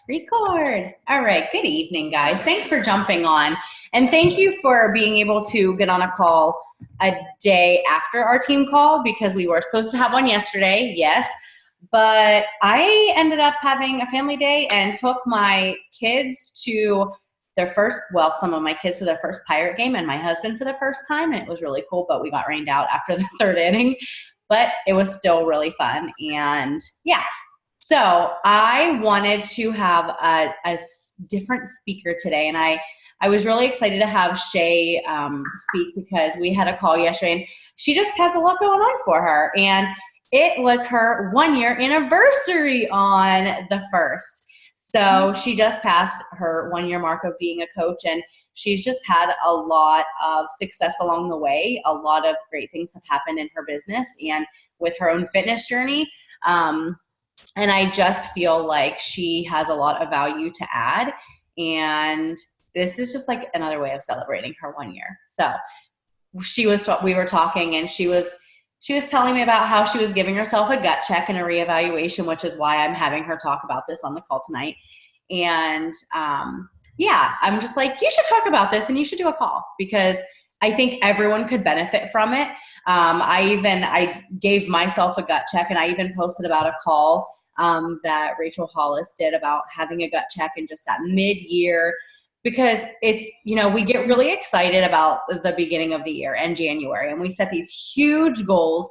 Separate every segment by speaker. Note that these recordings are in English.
Speaker 1: Record. All right. Good evening, guys. Thanks for jumping on. And thank you for being able to get on a call a day after our team call because we were supposed to have one yesterday. Yes. But I ended up having a family day and took my kids to their first, well, some of my kids to their first Pirate game and my husband for the first time. And it was really cool, but we got rained out after the third inning. But it was still really fun. And yeah. So I wanted to have a different speaker today, and I was really excited to have Shae speak because we had a call yesterday, and she just has a lot going on for her, and it was her 1-year anniversary on the 1st. So she just passed her 1-year mark of being a coach, and she's just had a lot of success along the way. A lot of great things have happened in her business and with her own fitness journey. And I just feel like she has a lot of value to add. And this is just like another way of celebrating her 1 year. So we were talking, and she was telling me about how she was giving herself a gut check and a reevaluation, which is why I'm having her talk about this on the call tonight. And yeah, I'm just like, you should talk about this and you should do a call because I think everyone could benefit from it. I gave myself a gut check, and I even posted about a call that Rachel Hollis did about having a gut check and just that mid-year, because it's, we get really excited about the beginning of the year and January, and we set these huge goals.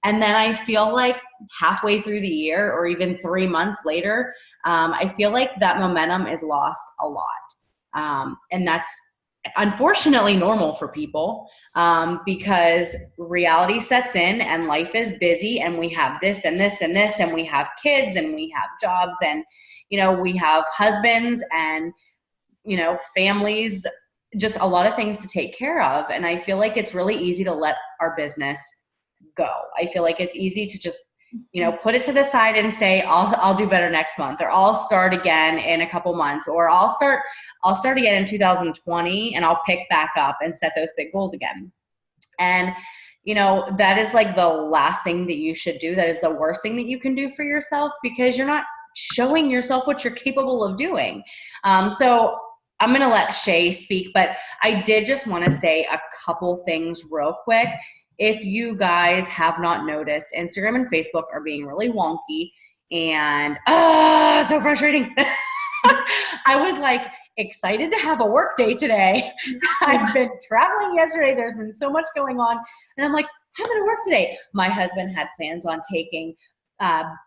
Speaker 1: And then I feel like halfway through the year or even 3 months later, I feel like that momentum is lost a lot. And that's unfortunately normal for people because reality sets in and life is busy, and we have this and this and this, and we have kids and we have jobs, and we have husbands and families, just a lot of things to take care of. And I feel like it's really easy to let our business go. I feel like it's easy to just put it to the side and say, I'll do better next month, or I'll start again in a couple months, or I'll start again in 2020 and I'll pick back up and set those big goals again. And, that is like the last thing that you should do. That is the worst thing that you can do for yourself, because you're not showing yourself what you're capable of doing. So I'm going to let Shae speak, but I did just want to say a couple things real quick. If you guys have not noticed, Instagram and Facebook are being really wonky, and so frustrating. I was like excited to have a work day today. I've been traveling yesterday. There's been so much going on, and I'm like, I'm going to work today. My husband had plans on taking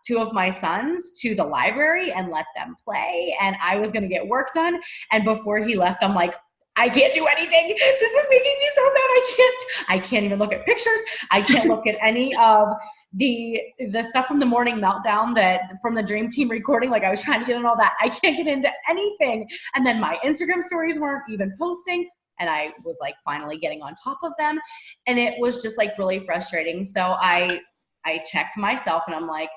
Speaker 1: 2 of my sons to the library and let them play, and I was going to get work done. And before he left, I'm like, I can't do anything. This is making me so mad. I can't even look at pictures. I can't look at any of the stuff from the morning meltdown from the Dream Team recording. Like, I was trying to get in all that. I can't get into anything. And then my Instagram stories weren't even posting, and I was like finally getting on top of them. And it was just like really frustrating. So I checked myself, and I'm like,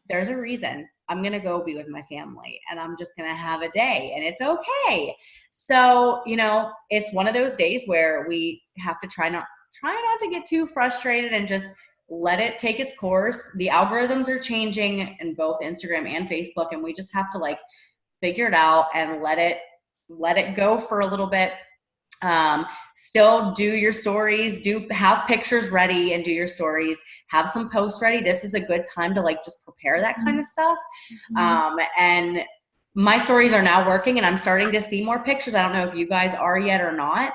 Speaker 1: there's a reason. I'm going to go be with my family, and I'm just going to have a day, and it's okay. So, it's one of those days where we have to try not to get too frustrated and just let it take its course. The algorithms are changing in both Instagram and Facebook, and we just have to figure it out and let it go for a little bit. Still do your stories, have pictures ready and do your stories, have some posts ready. This is a good time to just prepare that kind of stuff. And my stories are now working, and I'm starting to see more pictures. I don't know if you guys are yet or not.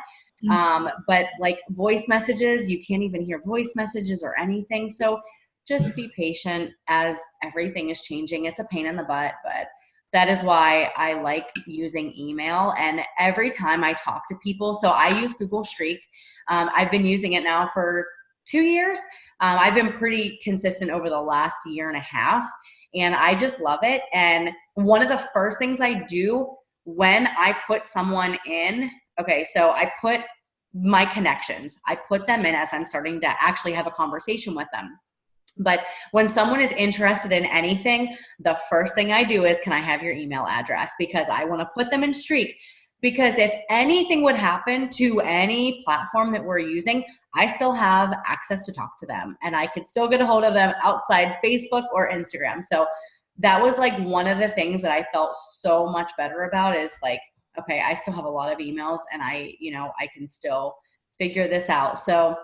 Speaker 1: But voice messages, you can't even hear voice messages or anything. So just be patient as everything is changing. It's a pain in the butt, but that is why I like using email. And every time I talk to people, so I use Google Streak. I've been using it now for 2 years. I've been pretty consistent over the last 1.5 years, and I just love it. And one of the first things I do when I put someone in, okay, so I put my connections, I put them in as I'm starting to actually have a conversation with them. But when someone is interested in anything, the first thing I do is, can I have your email address? Because I want to put them in Streak. Because if anything would happen to any platform that we're using, I still have access to talk to them, and I could still get a hold of them outside Facebook or Instagram. So that was like one of the things that I felt so much better about is like, okay, I still have a lot of emails and I can still figure this out. So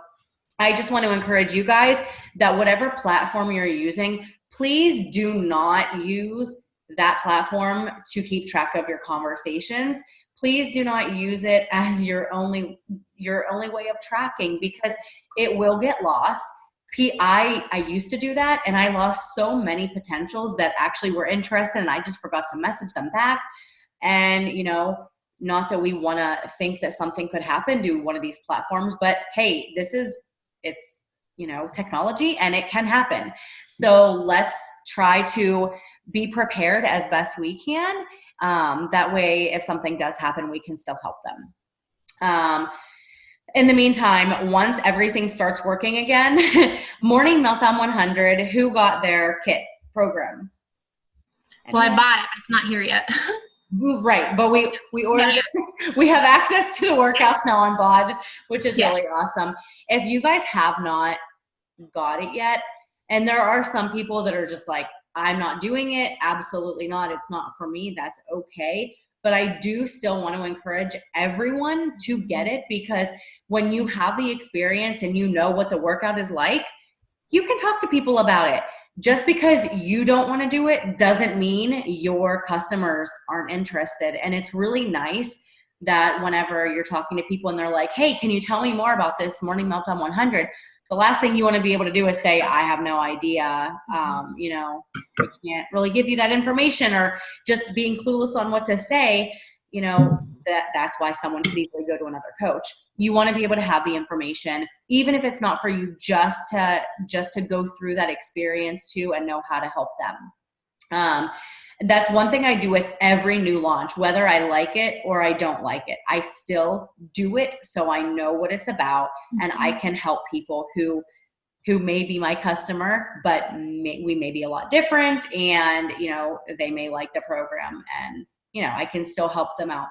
Speaker 1: I just want to encourage you guys that whatever platform you're using, please do not use that platform to keep track of your conversations. Please do not use it as your only way of tracking, because it will get lost. I used to do that, and I lost so many potentials that actually were interested, and I just forgot to message them back. And not that we want to think that something could happen to one of these platforms, but hey, it's technology, and it can happen. So let's try to be prepared as best we can. That way, if something does happen, we can still help them. In the meantime, once everything starts working again, Morning Meltdown 100, who got their kit program?
Speaker 2: So I bought it, but it's not here yet.
Speaker 1: Right, but we ordered. We have access to the workouts now on BOD, which is really awesome. If you guys have not got it yet, and there are some people that are just like, I'm not doing it, absolutely not, it's not for me, that's okay. But I do still want to encourage everyone to get it, because when you have the experience and you know what the workout is like, you can talk to people about it. Just because you don't want to do it doesn't mean your customers aren't interested. And it's really nice that whenever you're talking to people and they're like, hey, can you tell me more about this Morning Meltdown 100? The last thing you want to be able to do is say, I have no idea. I can't really give you that information, or just being clueless on what to say. That's why someone could easily go to another coach. You want to be able to have the information, even if it's not for you, just to go through that experience too and know how to help them. That's one thing I do with every new launch, whether I like it or I don't like it. I still do it so I know what it's about, and I can help people who may be my customer, but we may be a lot different, and they may like the program, and I can still help them out.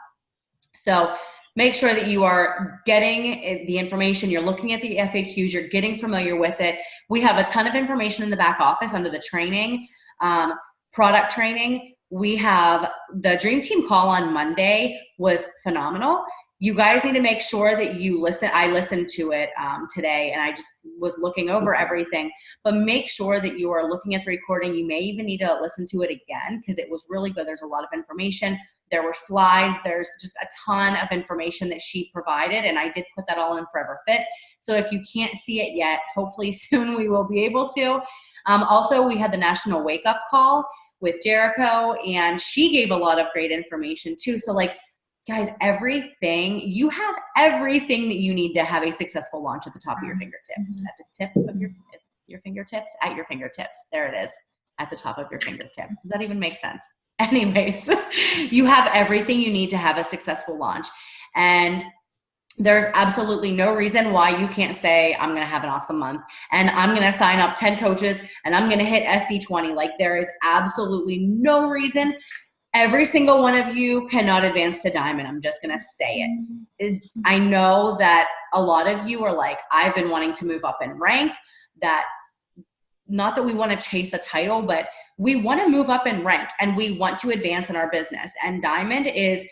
Speaker 1: So make sure that you are getting the information, you're looking at the FAQs, you're getting familiar with it. We have a ton of information in the back office under the training, product training. We have the Dream Team call on Monday was phenomenal. You guys need to make sure that you listen. I listened to it today, and I just was looking over everything. But make sure that you are looking at the recording. You may even need to listen to it again, because it was really good. There's a lot of information. There were slides. There's just a ton of information that she provided, and I did put that all in Forever Fit. So if you can't see it yet, hopefully soon we will be able to. Also, we had the National Wake Up Call with Jericho, and she gave a lot of great information too. So guys, you have everything that you need to have a successful launch at the top of your fingertips, at the tip of your fingertips, at your fingertips. There it is, at the top of your fingertips. Does that even make sense? Anyways, you have everything you need to have a successful launch. And there's absolutely no reason why you can't say, I'm going to have an awesome month, and I'm going to sign up 10 coaches, and I'm going to hit SC20. There is absolutely no reason. Every single one of you cannot advance to diamond. I'm just going to say it. I know that a lot of you are like, I've been wanting to move up in rank. Not that we want to chase a title, but we want to move up in rank, and we want to advance in our business. And diamond is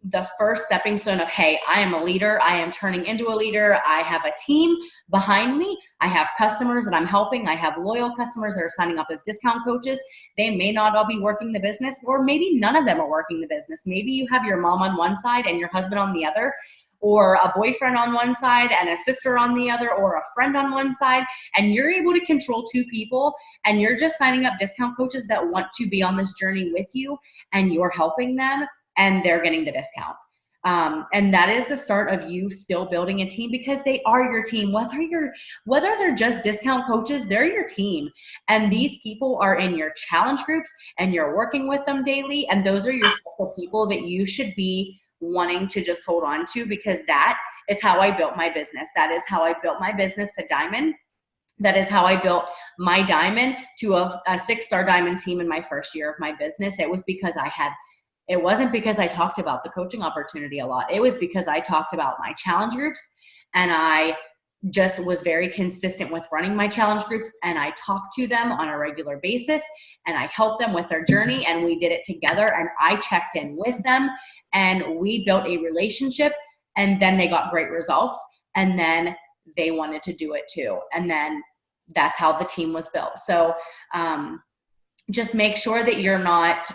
Speaker 1: the first stepping stone of, hey, I am a leader. I am turning into a leader. I have a team behind me. I have customers that I'm helping. I have loyal customers that are signing up as discount coaches. They may not all be working the business, or maybe none of them are working the business. Maybe you have your mom on one side and your husband on the other, or a boyfriend on one side and a sister on the other, or a friend on one side, and you're able to control two people, and you're just signing up discount coaches that want to be on this journey with you, and you're helping them, and they're getting the discount. And that is the start of you still building a team, because they are your team. Whether they're just discount coaches, they're your team. And these people are in your challenge groups, and you're working with them daily. And those are your special people that you should be wanting to just hold on to, because that is how I built my business. That is how I built my business to diamond. That is how I built my diamond to a 6-star diamond team in my first year of my business. It wasn't because I talked about the coaching opportunity a lot. It was because I talked about my challenge groups, and I just was very consistent with running my challenge groups, and I talked to them on a regular basis and I helped them with their journey, and we did it together, and I checked in with them and we built a relationship, and then they got great results, and then they wanted to do it too. And then that's how the team was built. So just make sure that you're not,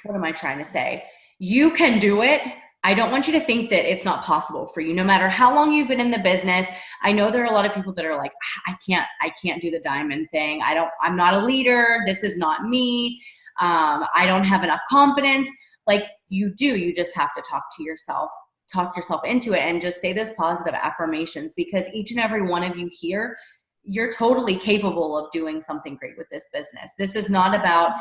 Speaker 1: what am I trying to say? You can do it. I don't want you to think that it's not possible for you, no matter how long you've been in the business. I know there are a lot of people that are like, I can't do the diamond thing. I'm not a leader. This is not me. I don't have enough confidence. Like, you do, you just have to talk yourself into it and just say those positive affirmations, because each and every one of you here, you're totally capable of doing something great with this business. This is not about,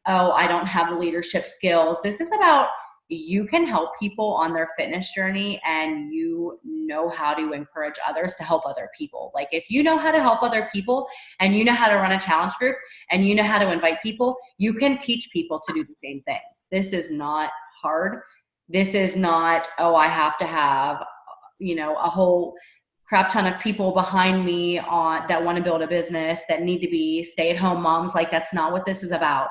Speaker 1: oh, I don't have the leadership skills. This is about, you can help people on their fitness journey, and you know how to encourage others to help other people. Like, if you know how to help other people, and you know how to run a challenge group, and you know how to invite people, you can teach people to do the same thing. This is not hard. This is not, oh, I have to have, a whole crap ton of people behind me that want to build a business, that need to be stay-at-home moms. Like, that's not what this is about.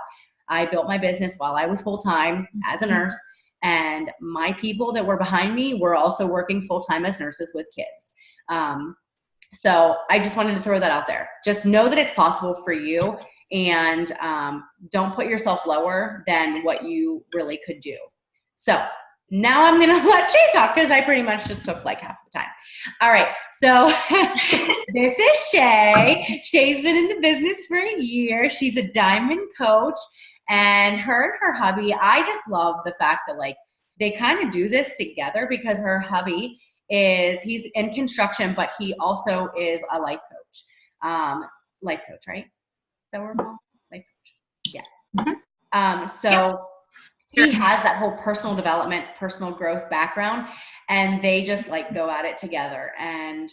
Speaker 1: I built my business while I was full-time as a nurse, and my people that were behind me were also working full-time as nurses with kids. So I just wanted to throw that out there. Just know that it's possible for you, and don't put yourself lower than what you really could do. So now I'm going to let Shae talk, because I pretty much just took like half the time. All right. So this is Shae. Shae's been in the business for a year. She's a diamond coach, and her hubby, I just love the fact that like they kind of do this together, because her hubby he's in construction, but he also is a life coach. Life coach, right? Is that what we're called? Life coach. Yeah.
Speaker 2: Mm-hmm.
Speaker 1: So he has that whole personal development, personal growth background, and they just like go at it together. And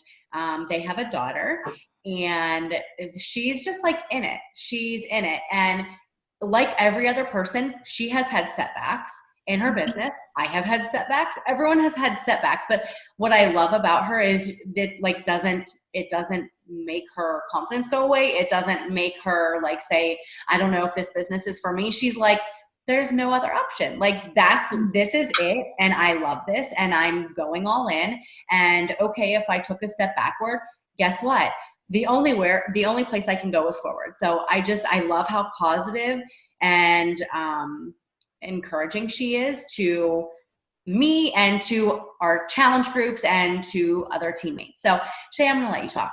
Speaker 1: they have a daughter, and she's just like in it. She's in it. And like every other person, she has had setbacks in her business. I have had setbacks. Everyone has had setbacks. But what I love about her is that like it doesn't make her confidence go away. It doesn't make her like say, I don't know if this business is for me. She's like, there's no other option. Like this is it. And I love this, and I'm going all in. And okay, if I took a step backward, guess what? The only place I can go is forward. So I love how positive and encouraging she is to me and to our challenge groups and to other teammates. So Shae, I'm going to let you talk.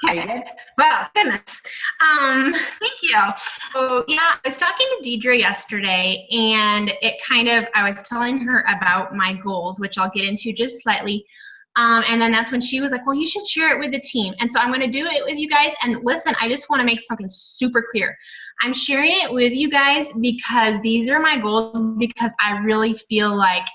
Speaker 1: Are you good?
Speaker 2: Wow, goodness. Thank you. So yeah, I was talking to Deidre yesterday, and I was telling her about my goals, which I'll get into just slightly. And then that's when she was like, well, you should share it with the team. And so I'm going to do it with you guys. And listen, I just want to make something super clear. I'm sharing it with you guys because these are my goals, because I really feel like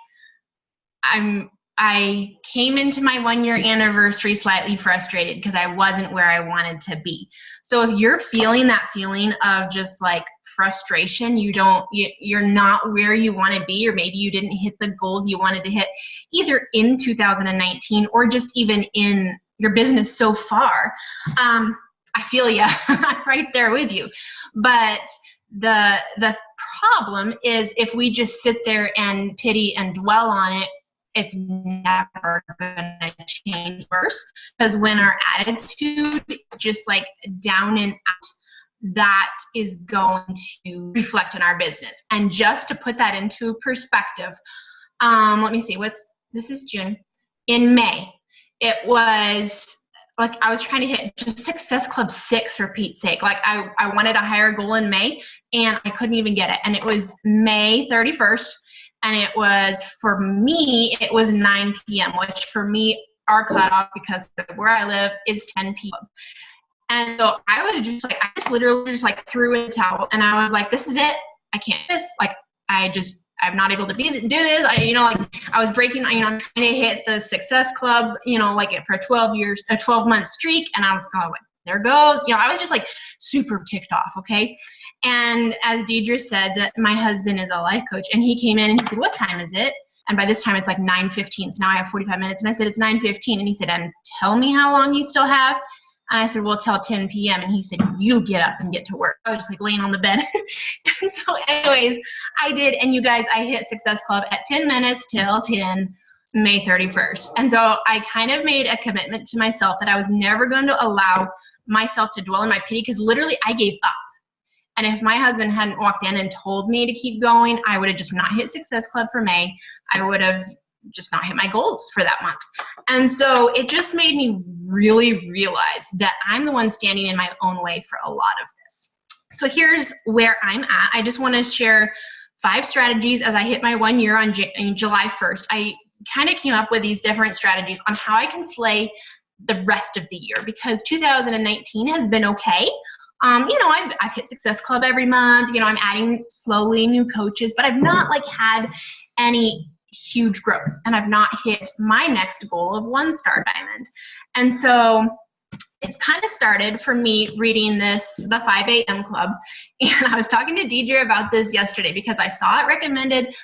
Speaker 2: I came into my 1-year anniversary slightly frustrated because I wasn't where I wanted to be. So if you're feeling that feeling of just like frustration, you're not where you want to be, or maybe you didn't hit the goals you wanted to hit either in 2019 or just even in your business so far, I feel you. I'm right there with you. But the problem is if we just sit there and pity and dwell on it, it's never going to change worse, because when our attitude is just like down and out, that is going to reflect in our business. And just to put that into perspective, let me see, this is June. In May, it was like I was trying to hit just Success Club 6 for Pete's sake. Like I wanted a higher goal in May, and I couldn't even get it. And it was May 31st. And it was, for me, it was 9 p.m., which for me, our cutoff, because of where I live, is 10 p.m. And so I was just like, I just literally just like threw in a towel, and I was like, this is it. I can't do this. Like, I'm not able to do this. I was breaking, I'm trying to hit the Success Club, like for a 12-month streak. And I was like, there goes, I was just like super ticked off. Okay. And as Deidre said, that my husband is a life coach, and he came in and he said, what time is it? And by this time it's like 9:15. So now I have 45 minutes. And I said, it's 9:15. And he said, and tell me how long you still have. And I said, well, till 10 p.m. And he said, you get up and get to work. I was just like laying on the bed. And so anyways, I did. And you guys, I hit Success Club at 10 minutes till 10, May 31st. And so I kind of made a commitment to myself that I was never going to allow myself to dwell in my pity, because literally I gave up. And if my husband hadn't walked in and told me to keep going, I would have just not hit Success Club for May. I would have just not hit my goals for that month. And so it just made me really realize that I'm the one standing in my own way for a lot of this. So here's where I'm at. I just want to share 5 strategies as I hit my 1 year on July 1st. I kind of came up with these different strategies on how I can slay the rest of the year, because 2019 has been okay. You know, I've hit Success Club every month. You know, I'm adding slowly new coaches, but I've not like had any huge growth, and I've not hit my next goal of 1-star diamond. And so it's kind of started for me reading the 5 a.m. club. And I was talking to Deidre about this yesterday because I saw it recommended,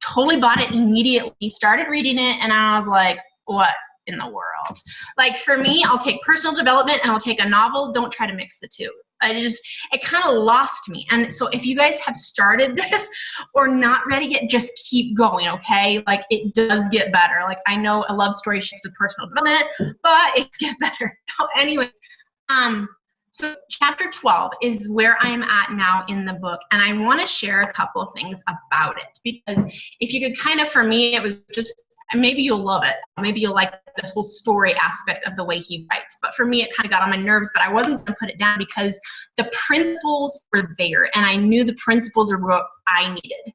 Speaker 2: totally bought it immediately, started reading it, and I was like, what in the world? Like for me, I'll take personal development and I'll take a novel. Don't try to mix the two. It kind of lost me. And so if you guys have started this or not ready yet, just keep going, okay? Like it does get better. Like I know a love story shapes with personal development, but it gets better. So anyways, so chapter 12 is where I am at now in the book. And I want to share a couple of things about it, because if you could kind of, for me, it was just, maybe you'll love it. Maybe you'll like this whole story aspect of the way he writes. But for me, it kind of got on my nerves, but I wasn't going to put it down because the principles were there and I knew the principles are what I needed.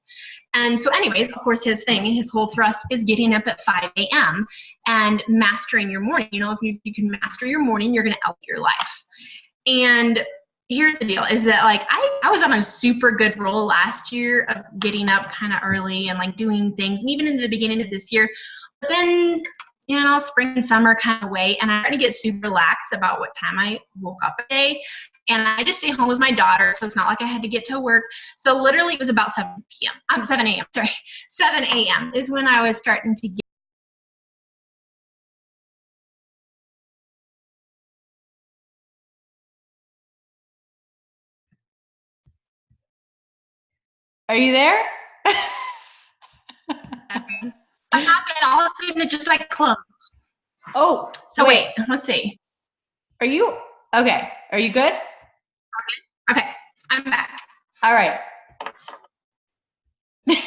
Speaker 2: And so anyways, of course, his whole thrust is getting up at 5 a.m. and mastering your morning. You know, if you can master your morning, you're going to elevate your life. And here's the deal is that like I was on a super good roll last year of getting up kind of early and like doing things, and even in the beginning of this year. But then, you know, spring and summer kind of wait, and I'm starting to get super lax about what time I woke up a day. And I just stay home with my daughter, so it's not like I had to get to work. So literally it was about 7 a.m. 7 a.m. is when I was starting to get.
Speaker 1: Are you there?
Speaker 2: I'm not getting all of a sudden it just like closed.
Speaker 1: Oh,
Speaker 2: so wait, let's see.
Speaker 1: Are you okay? Are you good?
Speaker 2: Okay, I'm back.
Speaker 1: All right.
Speaker 2: I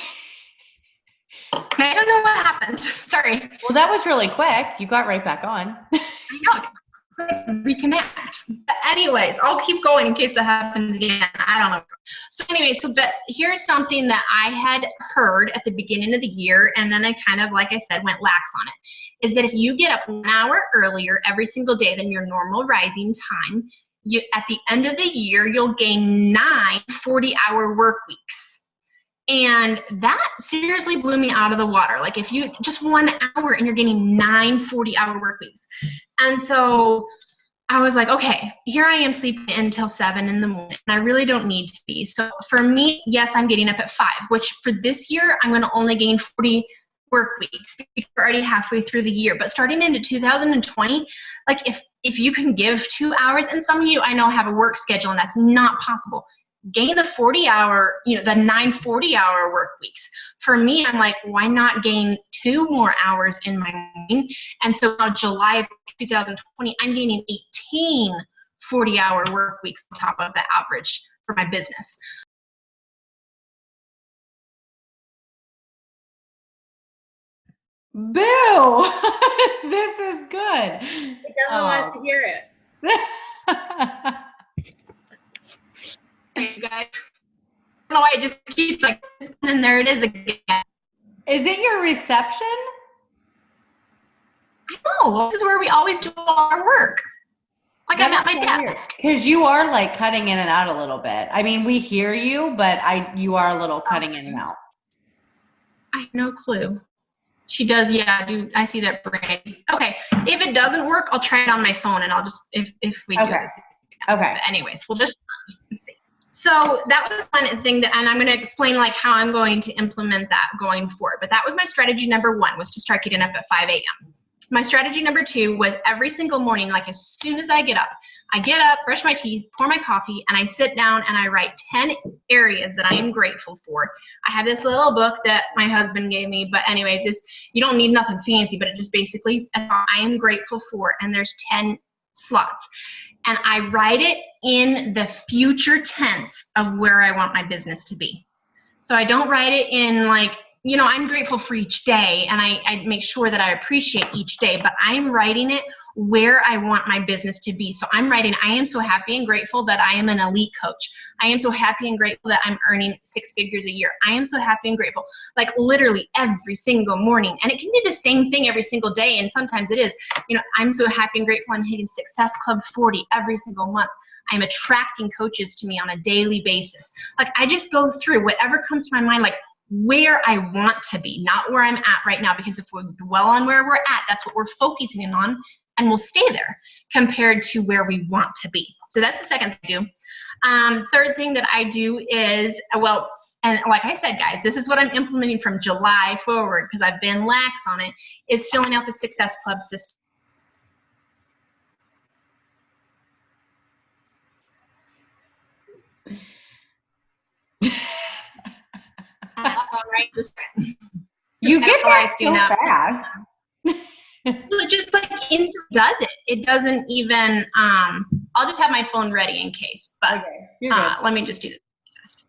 Speaker 2: don't know what happened. Sorry.
Speaker 1: Well, that was really quick. You got right back on.
Speaker 2: I know. It's like reconnect. But anyways, I'll keep going in case that happens again. I don't know. So anyways, but here's something that I had heard at the beginning of the year, and then I kind of, like I said, went lax on it, is that if you get up 1 hour earlier every single day than your normal rising time, at the end of the year, you'll gain 9 40-hour work weeks. And that seriously blew me out of the water. Like if you just 1 hour and you're getting 9 40-hour work weeks. And so I was like, okay, here I am sleeping until 7 in the morning, and I really don't need to be. So for me, yes, I'm getting up at 5, which for this year, I'm going to only gain 40 work weeks. We're already halfway through the year. But starting into 2020, like if you can give 2 hours, and some of you I know have a work schedule and that's not possible, gain the 40-hour, the 9 40-hour work weeks. For me, I'm like, why not gain 2 more hours in my morning? And so now July of 2020, I'm gaining 18 40-hour work weeks on top of the average for my business.
Speaker 1: Boo! This is good.
Speaker 2: It doesn't want us to hear it. You guys, I don't know why it just keeps like, and then there it is again.
Speaker 1: Is it your reception?
Speaker 2: I know. This is where we always do all our work. Like I'm at my desk.
Speaker 1: Because you are like cutting in and out a little bit. I mean, we hear you, but you are a little cutting in and out.
Speaker 2: I have no clue. She does, yeah. I see that brain. Okay. If it doesn't work, I'll try it on my phone, and I'll just if we do this.
Speaker 1: Okay.
Speaker 2: But anyways, we'll just see. So that was one thing that, and I'm going to explain like how I'm going to implement that going forward. But that was my strategy number 1, was to start getting up at 5 a.m. My strategy number 2 was every single morning, like as soon as I get up, brush my teeth, pour my coffee, and I sit down and I write 10 areas that I am grateful for. I have this little book that my husband gave me, but anyways, you don't need nothing fancy, but it just basically is I am grateful for, and there's 10 slots. And I write it in the future tense of where I want my business to be. So I don't write it in like, I'm grateful for each day, and I make sure that I appreciate each day, but I'm writing it where I want my business to be. So I'm writing, I am so happy and grateful that I am an elite coach. I am so happy and grateful that I'm earning 6 figures a year. I am so happy and grateful, like literally every single morning. And it can be the same thing every single day, and sometimes it is. I'm so happy and grateful I'm hitting Success Club 40 every single month. I'm attracting coaches to me on a daily basis. Like I just go through whatever comes to my mind, like where I want to be, not where I'm at right now, because if we dwell on where we're at, that's what we're focusing in on, and we'll stay there compared to where we want to be. So that's the second thing I do. Third thing that I do is, and like I said, guys, this is what I'm implementing from July forward, because I've been lax on it, is filling out the Success Club system.
Speaker 1: You get that so fast.
Speaker 2: It just like instantly does it. It doesn't even, I'll just have my phone ready in case, but let me just do this.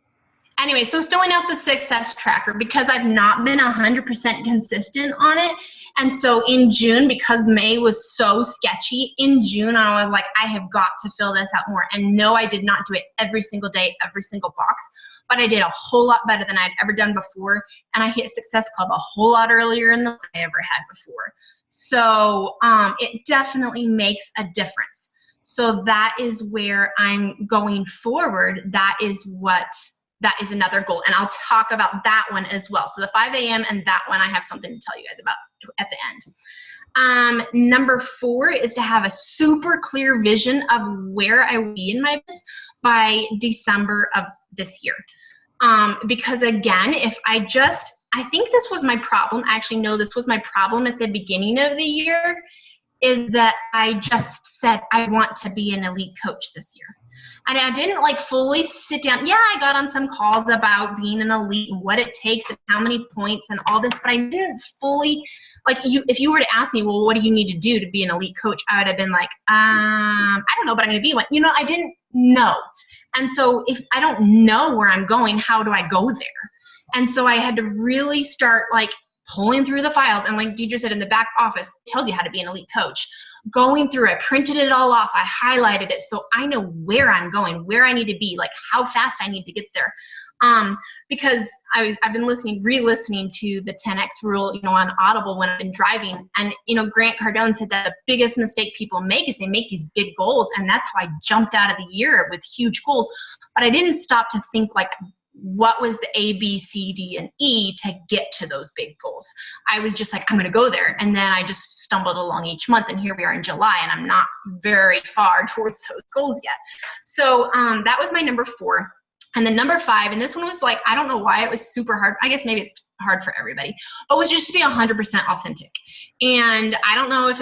Speaker 2: Anyway, so filling out the success tracker, because I've not been 100% consistent on it. And so in June, because May was so sketchy, in June I was like, I have got to fill this out more. And no, I did not do it every single day, every single box, but I did a whole lot better than I'd ever done before. And I hit Success Club a whole lot earlier in the month than I ever had before. So it definitely makes a difference. So that is where I'm going forward. That is another goal. And I'll talk about that one as well. So the 5 a.m. and that one, I have something to tell you guys about at the end. Number 4 is to have a super clear vision of where I will be in my business by December of this year. Because again, I think this was my problem. Actually, no, this was my problem at the beginning of the year, is that I just said, I want to be an elite coach this year. And I didn't like fully sit down. Yeah, I got on some calls about being an elite and what it takes and how many points and all this, but I didn't fully, if you were to ask me, well, what do you need to do to be an elite coach? I would have been like, I don't know, but I'm going to be one. I didn't know. And so if I don't know where I'm going, how do I go there? And so I had to really start pulling through the files. And like Deidre said, in the back office, it tells you how to be an elite coach. Going through, I printed it all off. I highlighted it so I know where I'm going, where I need to be, how fast I need to get there. Because I've been re-listening to the 10X rule, on Audible when I've been driving. And, Grant Cardone said that the biggest mistake people make is they make these big goals. And that's how I jumped out of the year with huge goals. But I didn't stop to think what was the A, B, C, D, and E to get to those big goals. I was just like, I'm going to go there. And then I just stumbled along each month. And here we are in July, and I'm not very far towards those goals yet. So that was my number 4. And then number 5, and this one was I don't know why it was super hard. I guess maybe it's hard for everybody, but was just to be 100% authentic. And I don't know if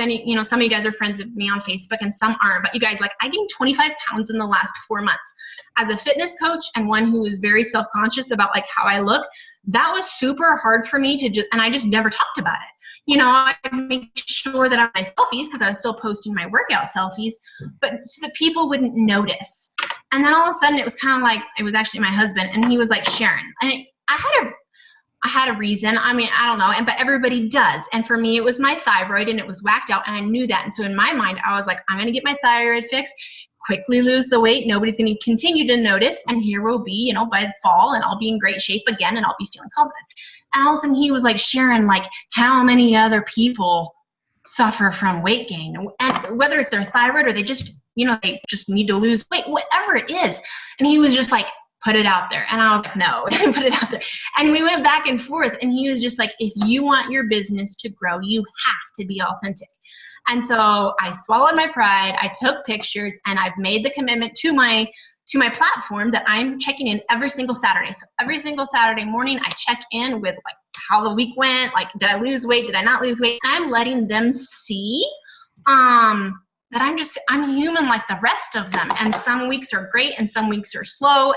Speaker 2: some of you guys are friends of me on Facebook and some aren't, but you guys, I gained 25 pounds in the last 4 months. As a fitness coach and one who is very self-conscious about how I look, that was super hard for me and I just never talked about it. I make sure that I have my selfies because I was still posting my workout selfies, but so that people wouldn't notice. And then all of a sudden it was kind of it was actually my husband, and he was like, Sharon, I had a reason. I mean, I don't know, but everybody does. And for me, it was my thyroid, and it was whacked out, and I knew that. And so in my mind, I was like, I'm going to get my thyroid fixed, quickly lose the weight. Nobody's going to continue to notice. And here we'll be, by the fall, and I'll be in great shape again, and I'll be feeling confident. And all of a sudden he was like, Sharon, how many other people suffer from weight gain? And whether it's their thyroid or they just, they just need to lose weight, whatever it is. And he was just like, put it out there. And I was like, no, put it out there. And we went back and forth, and he was just like, if you want your business to grow, you have to be authentic. And so I swallowed my pride. I took pictures, and I've made the commitment to my to my platform that I'm checking in every single Saturday. So every single Saturday morning, I check in with like how the week went, like did I lose weight, did I not lose weight? I'm letting them see that I'm human like the rest of them. And some weeks are great and some weeks are slow.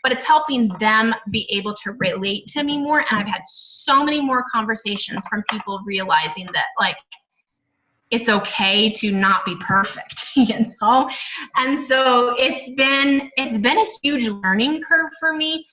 Speaker 2: But it's helping them be able to relate to me more. And I've had so many more conversations from people realizing that like, it's okay to not be perfect, you know? And so it's been a huge learning curve for me.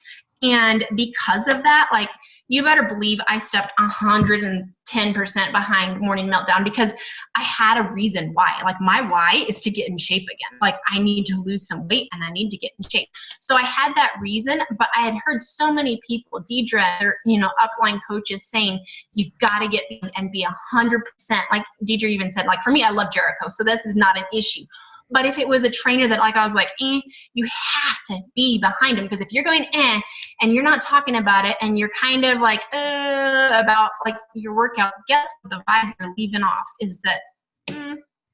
Speaker 2: And because of that, like, you better believe I stepped 110% behind Morning Meltdown because I had a reason why. Like, my why is to get in shape again. Like, I need to lose some weight and I need to get in shape. So I had that reason, but I had heard so many people, Deidre, or, you know, upline coaches saying, you've got to get and be 100%. Like Deidre even said, like, for me, I love Jericho, so this is not an issue. But if it was a trainer that like I was like, you have to be behind him, because if you're going and you're not talking about it and you're kind of like about like your workouts, guess what the vibe you're leaving off is that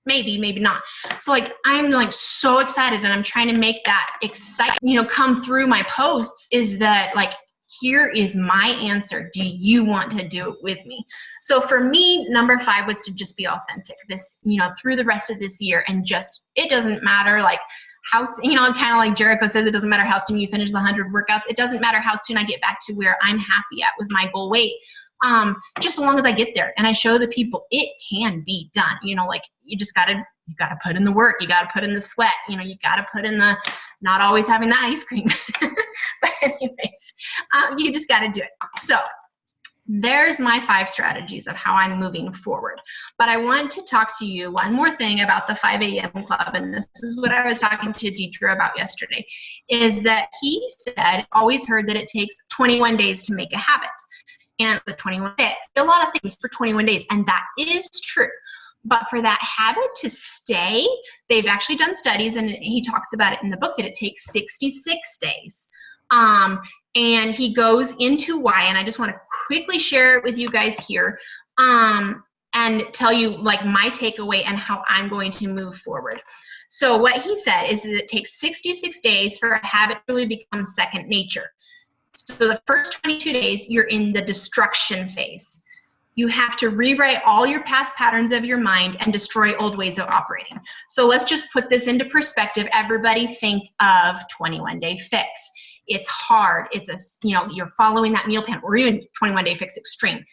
Speaker 2: maybe not. So like I'm like so excited and I'm trying to make that excitement, you know, come through my posts, is that like, here is my answer. Do you want to do it with me? So for me, number 5 was to just be authentic this, you know, through the rest of this year, and just, it doesn't matter like how, you know, kind of like Jericho says, it doesn't matter how soon you finish the 100 workouts. It doesn't matter how soon I get back to where I'm happy at with my goal weight. Just as long as I get there and I show the people it can be done, you know, like you gotta put in the work, you gotta put in the sweat, you know, you gotta put in the not always having the ice cream. But anyways, you just gotta do it. So there's my 5 strategies of how I'm moving forward. But I want to talk to you one more thing about the 5 a.m. club, and this is what I was talking to Deidre about yesterday, is that he said, always heard that it takes 21 days to make a habit. And the 21 days, a lot of things for 21 days, and that is true. But for that habit to stay, they've actually done studies, and he talks about it in the book, that it takes 66 days. And he goes into why, and I just want to quickly share it with you guys here, and tell you like my takeaway and how I'm going to move forward. So what he said is that it takes 66 days for a habit to really become second nature. So the first 22 days, you're in the destruction phase. You have to rewrite all your past patterns of your mind and destroy old ways of operating. So let's just put this into perspective. Everybody think of 21-day fix. It's hard. It's a, you know, you're following that meal plan, or even 21-day fix extreme.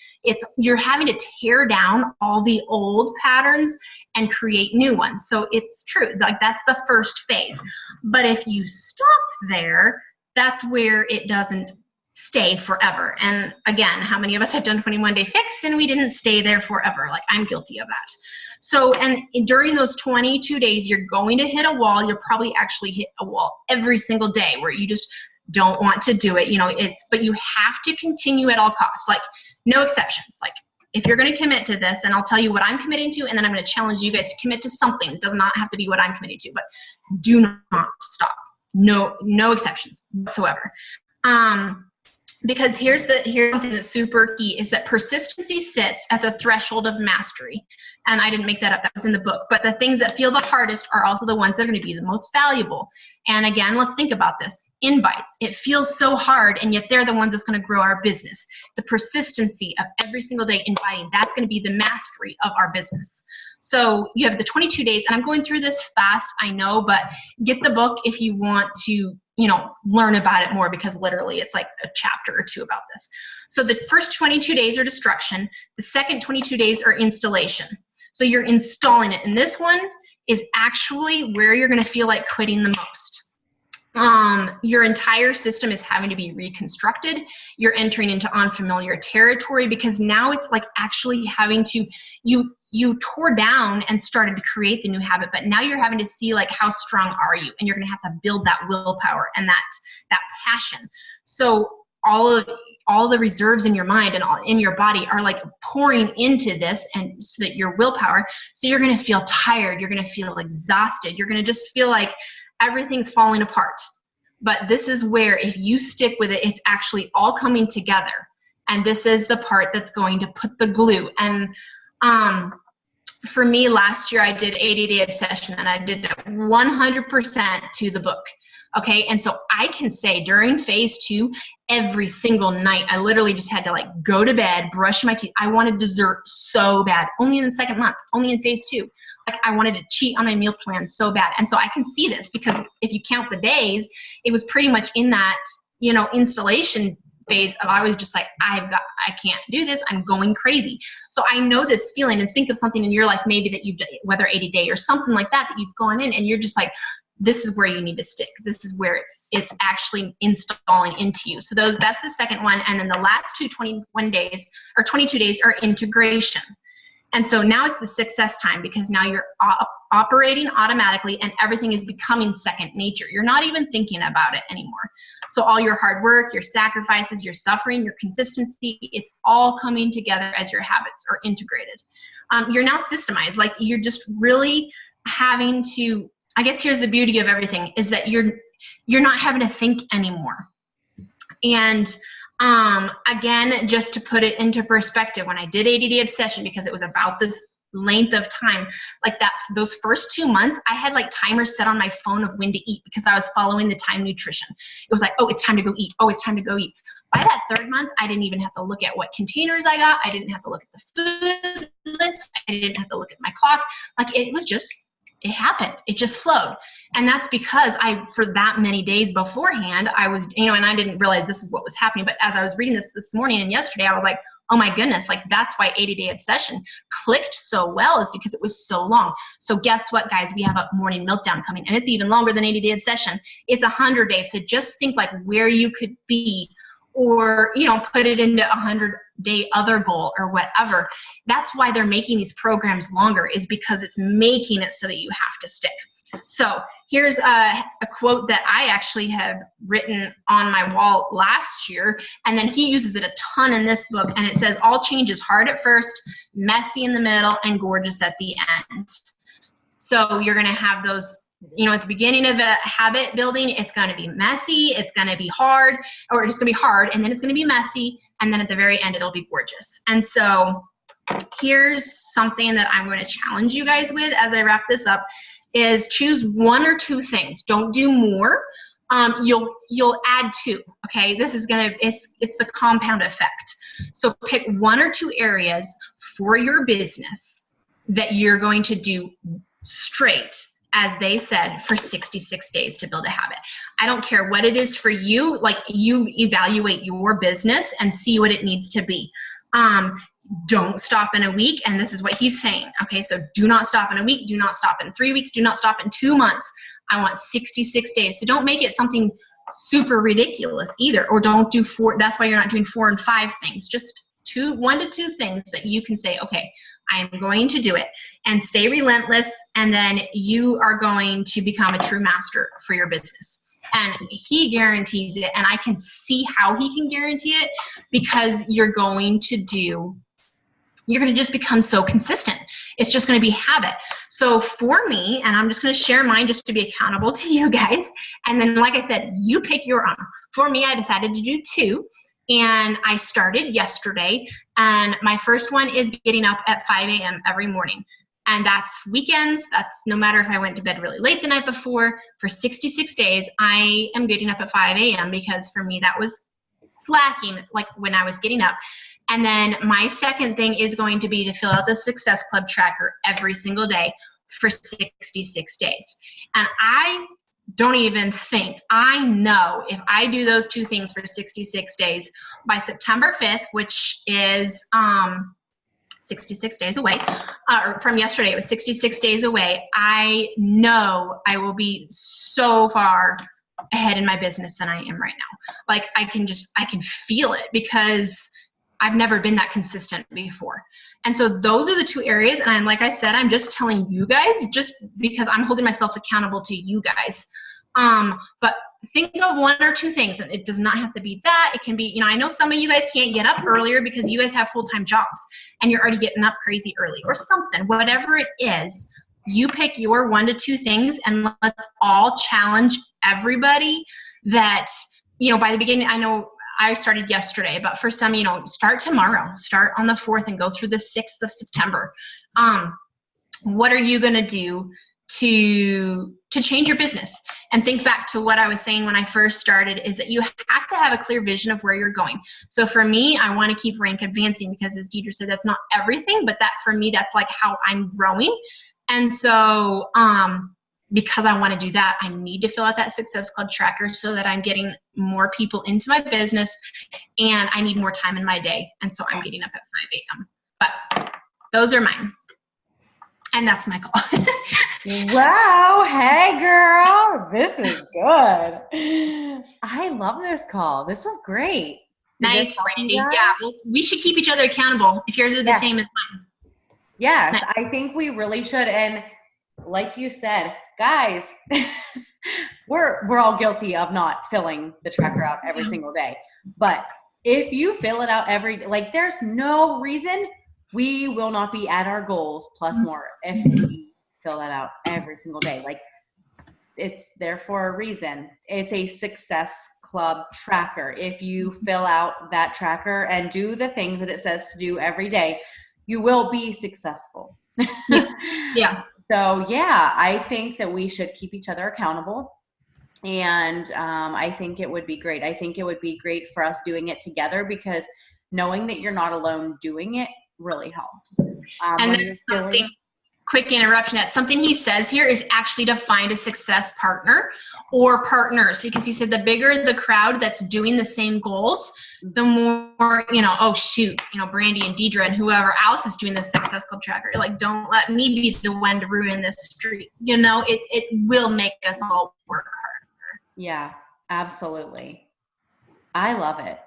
Speaker 2: You're having to tear down all the old patterns and create new ones. So it's true. Like that's the first phase. But if you stop there, that's where it doesn't stay forever. And again, how many of us have done 21-day fix and we didn't stay there forever? Like I'm guilty of that. So, and during those 22 days, you're going to hit a wall. You'll probably actually hit a wall every single day where you just don't want to do it. You know, but you have to continue at all costs, like no exceptions. Like if you're going to commit to this, and I'll tell you what I'm committing to, and then I'm going to challenge you guys to commit to something. It does not have to be what I'm committing to, but do not stop. No exceptions whatsoever. Because here's something that's super key, is that persistency sits at the threshold of mastery. And I didn't make that up, that was in the book. But the things that feel the hardest are also the ones that are going to be the most valuable. And again, let's think about this. Invites, it feels so hard, and yet they're the ones that's going to grow our business. The persistency of every single day inviting, that's going to be the mastery of our business. So you have the 22 days, and I'm going through this fast, I know, but get the book if you want to, you know, learn about it more, because literally it's like a chapter or 2 about this. So the first 22 days are destruction. The second 22 days are installation. So you're installing it. And this one is actually where you're going to feel like quitting the most. Your entire system is having to be reconstructed. You're entering into unfamiliar territory, because now it's like actually having to, you tore down and started to create the new habit, but now you're having to see like how strong are you, and you're going to have to build that willpower and that passion. So all the reserves in your mind and in your body are like pouring into this, and so that your willpower, so you're going to feel tired, you're going to feel exhausted, you're going to just feel like everything's falling apart. But this is where, if you stick with it, it's actually all coming together. And this is the part that's going to put the glue. And for me, last year I did 80-day obsession, and I did it 100% to the book. Okay. And so I can say during phase 2, every single night, I literally just had to like go to bed, brush my teeth. I wanted dessert so bad, only in the second month, only in phase 2. Like I wanted to cheat on my meal plan so bad. And so I can see this because if you count the days, it was pretty much in that, installation phase of I was just like, I can't do this. I'm going crazy. So I know this feeling, and think of something in your life, maybe that you've done, whether 80 day or something like that you've gone in and you're just like, this is where you need to stick. This is where it's actually installing into you. So that's the second one. And then the last 21 days or 22 days are integration. And so now it's the success time, because now you're operating automatically and everything is becoming second nature. You're not even thinking about it anymore. So all your hard work, your sacrifices, your suffering, your consistency, it's all coming together as your habits are integrated. You're now systemized. Like you're just really having to, I guess here's the beauty of everything, is that you're not having to think anymore. And again, just to put it into perspective, when I did 80-day obsession, because it was about this length of time, like that, those first 2 months, I had like timers set on my phone of when to eat because I was following the time nutrition. It was like, oh, it's time to go eat. Oh, it's time to go eat. By that third month, I didn't even have to look at what containers I got. I didn't have to look at the food list. I didn't have to look at my clock. Like it was just, it happened. It just flowed. And that's because for that many days beforehand, I was, and I didn't realize this is what was happening. But as I was reading this morning and yesterday, I was like, oh my goodness, like that's why 80-day obsession clicked so well, is because it was so long. So guess what, guys? We have a morning meltdown coming, and it's even longer than 80-day obsession. It's 100 days. So just think like where you could be, or, put it into 100-day other goal or whatever. That's why they're making these programs longer, is because it's making it so that you have to stick. So here's a quote that I actually have written on my wall last year, and then he uses it a ton in this book, and it says, all change is hard at first, messy in the middle, and gorgeous at the end. So you're going to have those, at the beginning of a habit building, it's going to be messy, it's going to be hard, or it's going to be hard, and then it's going to be messy, and then at the very end, it'll be gorgeous. And so here's something that I'm going to challenge you guys with as I wrap this up, is choose 1 or 2 things. Don't do more. You'll add 2. Okay, this is it's the compound effect. So pick 1 or 2 areas for your business that you're going to do straight, as they said, for 66 days to build a habit. I don't care what it is for you. Like, you evaluate your business and see what it needs to be. Don't stop in a week. And this is what he's saying. Okay, so do not stop in a week. Do not stop in 3 weeks. Do not stop in 2 months. I want 66 days. So don't make it something super ridiculous either. Or don't do 4. That's why you're not doing 4 and 5 things. Just 1 to 2 things that you can say, okay, I am going to do it, and stay relentless. And then you are going to become a true master for your business. And he guarantees it. And I can see how he can guarantee it, because you're going to just become so consistent. It's just going to be habit. So for me, and I'm just going to share mine just to be accountable to you guys. And then, like I said, you pick your own. For me, I decided to do 2. And I started yesterday. And my first one is getting up at 5 a.m. every morning. And that's weekends. That's no matter if I went to bed really late the night before. For 66 days, I am getting up at 5 a.m. because for me, that was slacking, like when I was getting up. And then my second thing is going to be to fill out the Success Club tracker every single day for 66 days. And I don't even think, I know if I do those 2 things for 66 days, by September 5th, which is 66 days away, or from yesterday, it was 66 days away, I know I will be so far ahead in my business than I am right now. Like I can feel it, because I've never been that consistent before. And so those are the 2 areas. And like I said, I'm just telling you guys, just because I'm holding myself accountable to you guys. But think of 1 or 2 things, and it does not have to be that. It can be, I know some of you guys can't get up earlier because you guys have full-time jobs and you're already getting up crazy early or something. Whatever it is, you pick your 1 to 2 things, and let's all challenge everybody that, by the beginning, I know I started yesterday, but for some, start tomorrow, start on the 4th and go through the 6th of September. What are you going to do to change your business? And think back to what I was saying when I first started, is that you have to have a clear vision of where you're going. So for me, I want to keep rank advancing because, as Deidre said, that's not everything, but that for me, that's like how I'm growing. And so because I want to do that, I need to fill out that Success Club tracker so that I'm getting more people into my business, and I need more time in my day. And so I'm getting up at 5 a.m. But those are mine. And that's my call.
Speaker 1: Wow. Hey, girl. This is good. I love this call. This was great.
Speaker 2: Nice, Brandy. Yeah, well, we should keep each other accountable if yours are the same as mine.
Speaker 1: Yes,
Speaker 2: Nice.
Speaker 1: I think we really should. And like you said, guys, we're all guilty of not filling the tracker out every single day. But if you fill it out there's no reason we will not be at our goals plus more if we fill that out every single day. Like, it's there for a reason. It's a Success Club tracker. If you fill out that tracker and do the things that it says to do every day, you will be successful.
Speaker 2: Yeah.
Speaker 1: So yeah, I think that we should keep each other accountable. And I think it would be great. I think it would be great for us doing it together, because knowing that you're not alone doing it really helps.
Speaker 2: And that's something, quick interruption, that's something he says here is actually to find a success partner or partners, because he said the bigger the crowd that's doing the same goals, the more, oh shoot, Brandy and Deidre and whoever else is doing the Success Club tracker, like, don't let me be the one to ruin this streak. It will make us all work harder.
Speaker 1: Yeah, absolutely. I love it.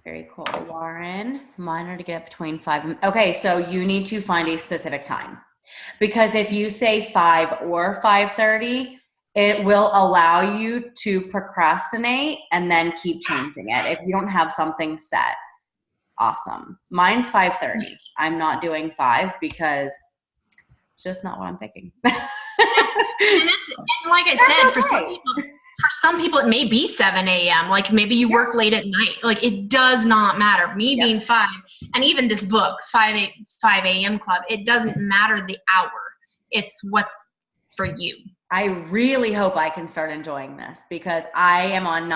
Speaker 1: Very cool. Lauren, mine are to get up between 5. Okay, so you need to find a specific time, because if you say 5 or 5:30, it will allow you to procrastinate and then keep changing it if you don't have something set. Awesome. Mine's 5:30. I'm not doing 5 because it's just not what I'm thinking.
Speaker 2: And like I said, okay. For some people, it may be 7 a.m. Like, maybe you work late at night. Like, it does not matter. Me being 5, and even this book, 5 a.m. Club, it doesn't matter the hour. It's what's for you.
Speaker 1: I really hope I can start enjoying this, because I am on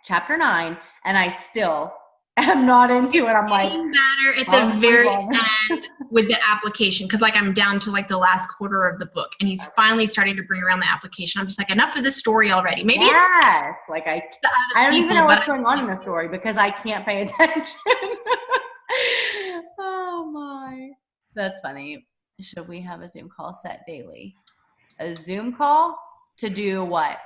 Speaker 1: chapter 9, and I still am not into it. I'm like,
Speaker 2: better at the very end with the application, because I'm down to the last quarter of the book, and he's finally starting to bring around the application. I'm just like, enough of this story already. Maybe
Speaker 1: I don't even know what's going on in the story because I can't pay attention. Oh my, that's funny. Should we have a Zoom call set daily? A Zoom call to do what?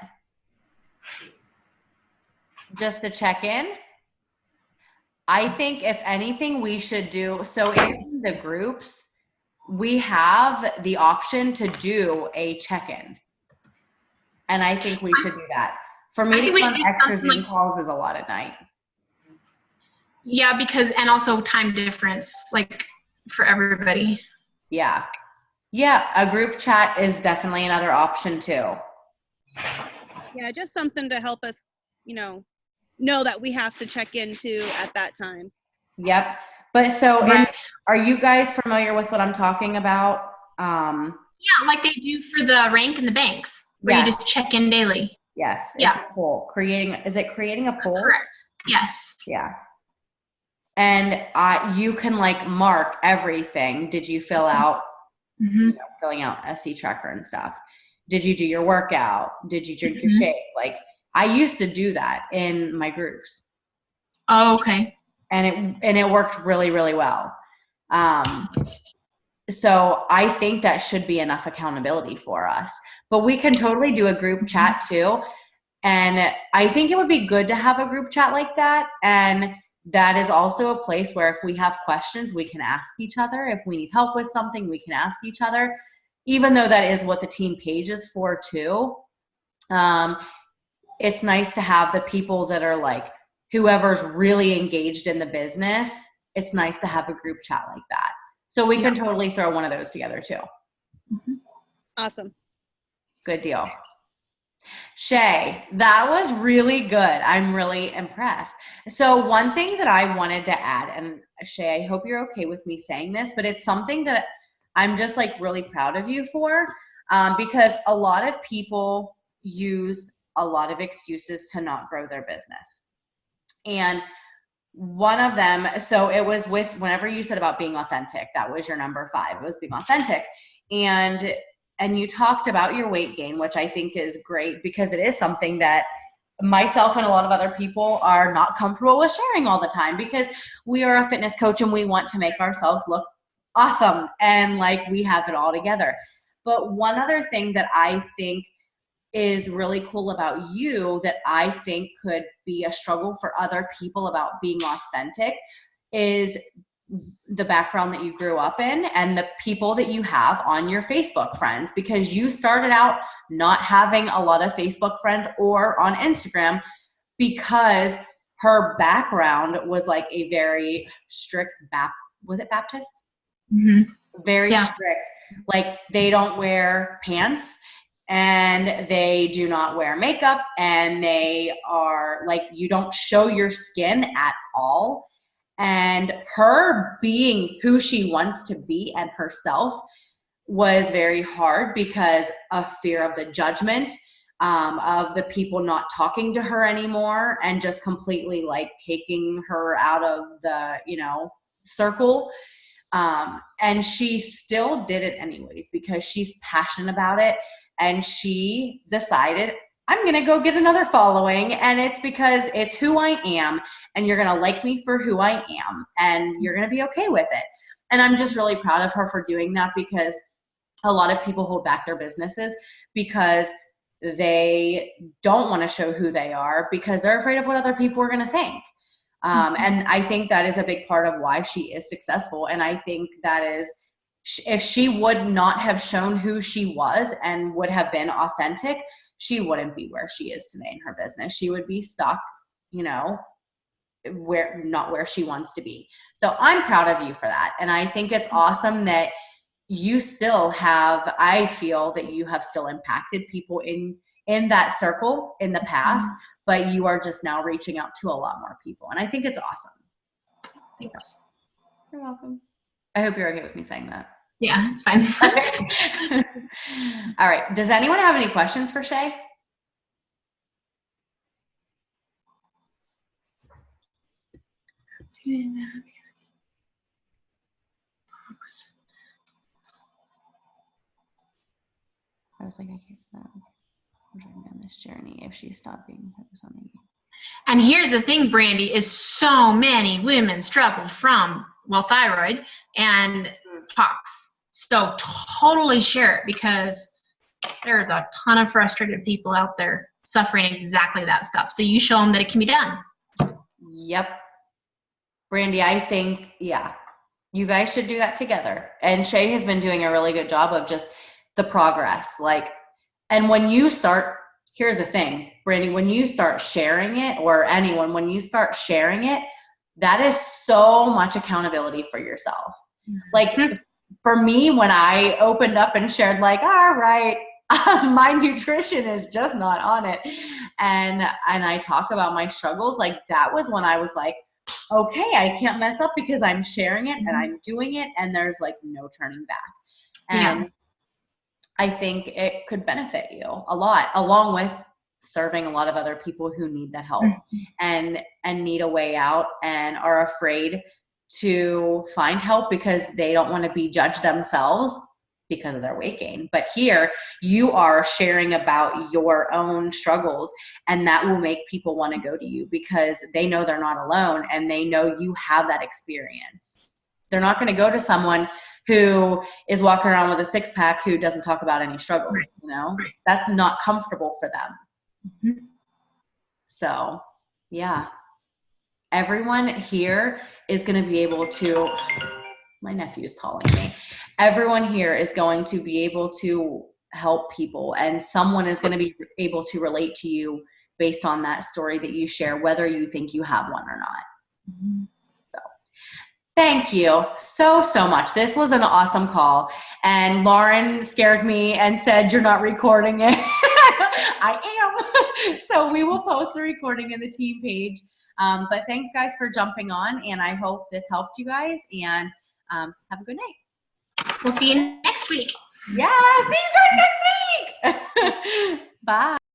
Speaker 1: Just to check in? I think if anything we should do, so in the groups, we have the option to do a check-in. And I think we should do that. For me to come extra Zoom calls is a lot at night.
Speaker 2: Yeah, and also time difference, for everybody.
Speaker 1: Yeah. Yeah, a group chat is definitely another option too.
Speaker 3: Yeah, just something to help us, know that we have to check into at that time.
Speaker 1: Yep. But so are you guys familiar with what I'm talking about?
Speaker 2: Yeah, like they do for the rank and the banks, where you just check in daily.
Speaker 1: Yes. It's a poll. Is it creating a poll?
Speaker 2: Correct. Yes.
Speaker 1: Yeah. And you can mark everything. Did you fill out, filling out SE tracker and stuff? Did you do your workout? Did you drink your shake? I used to do that in my groups.
Speaker 2: Oh, okay.
Speaker 1: And it worked really, really well. So I think that should be enough accountability for us. But we can totally do a group chat too. And I think it would be good to have a group chat like that. And that is also a place where if we have questions, we can ask each other. If we need help with something, we can ask each other. Even though that is what the team page is for too. It's nice to have the people that are whoever's really engaged in the business. It's nice to have a group chat like that. So we can totally throw one of those together too.
Speaker 3: Awesome. Good
Speaker 1: deal. Shae, that was really good. I'm really impressed. So one thing that I wanted to add, and Shae, I hope you're okay with me saying this, but it's something that I'm just really proud of you for, because a lot of people use a lot of excuses to not grow their business. And one of them, so it was with, whenever you said about being authentic, that was your number 5, it was being authentic. And you talked about your weight gain, which I think is great because it is something that myself and a lot of other people are not comfortable with sharing all the time, because we are a fitness coach and we want to make ourselves look awesome and like we have it all together. But one other thing that I think is really cool about you that I think could be a struggle for other people about being authentic is the background that you grew up in and the people that you have on your Facebook friends, because you started out not having a lot of Facebook friends or on Instagram because her background was like a very strict was it Baptist?
Speaker 2: Mm-hmm.
Speaker 1: Very strict. Like they don't wear pants and they do not wear makeup and they are like, you don't show your skin at all. And her being who she wants to be and herself was very hard because of fear of the judgment, of the people not talking to her anymore and just completely like taking her out of the, circle. And she still did it anyways because she's passionate about it. And she decided, I'm going to go get another following. And it's because it's who I am. And you're going to like me for who I am. And you're going to be okay with it. And I'm just really proud of her for doing that, because a lot of people hold back their businesses because they don't want to show who they are because they're afraid of what other people are going to think. And I think that is a big part of why she is successful. And I think that is, if she would not have shown who she was and would have been authentic, she wouldn't be where she is today in her business. She would be stuck, not where she wants to be. So I'm proud of you for that. And I think it's awesome that you still have, I feel that you have still impacted people in that circle in the past, but you are just now reaching out to a lot more people. And I think it's awesome.
Speaker 2: Thanks.
Speaker 1: You're welcome. I hope you're okay with me saying that.
Speaker 2: Yeah, it's fine.
Speaker 1: Okay. All right. Does anyone have any questions for Shae? I was like, I can't on this journey if she stopped being focused on me.
Speaker 2: And here's the thing, Brandy, is so many women struggle from, thyroid and POX. So totally share it, because there's a ton of frustrated people out there suffering exactly that stuff. So you show them that it can be done. Yep.
Speaker 1: Brandy, I think, you guys should do that together. And Shae has been doing a really good job of just the progress. And when you start, here's the thing, Brandy, when you start sharing it, or anyone, when you start sharing it, that is so much accountability for yourself. For me, when I opened up and shared all right, my nutrition is just not on it. And I talk about my struggles. That was when I was like, okay, I can't mess up because I'm sharing it and I'm doing it. And there's no turning back. And I think it could benefit you a lot, along with serving a lot of other people who need that help and need a way out and are afraid to find help because they don't want to be judged themselves because of their weight gain. But here you are sharing about your own struggles, and that will make people want to go to you because they know they're not alone and they know you have that experience. They're not going to go to someone who is walking around with a six-pack who doesn't talk about any struggles, That's not comfortable for them. So, everyone here is going to be able to, my nephew's calling me. Everyone here is going to be able to help people, and someone is going to be able to relate to you based on that story that you share, whether you think you have one or not. Thank you so much. This was an awesome call. And Lauren scared me and said, you're not recording it. I am. So we will post the recording in the team page. But thanks, guys, for jumping on. And I hope this helped you guys. And have a good night.
Speaker 2: We'll see you next week.
Speaker 1: Yeah, see you guys next week. Bye.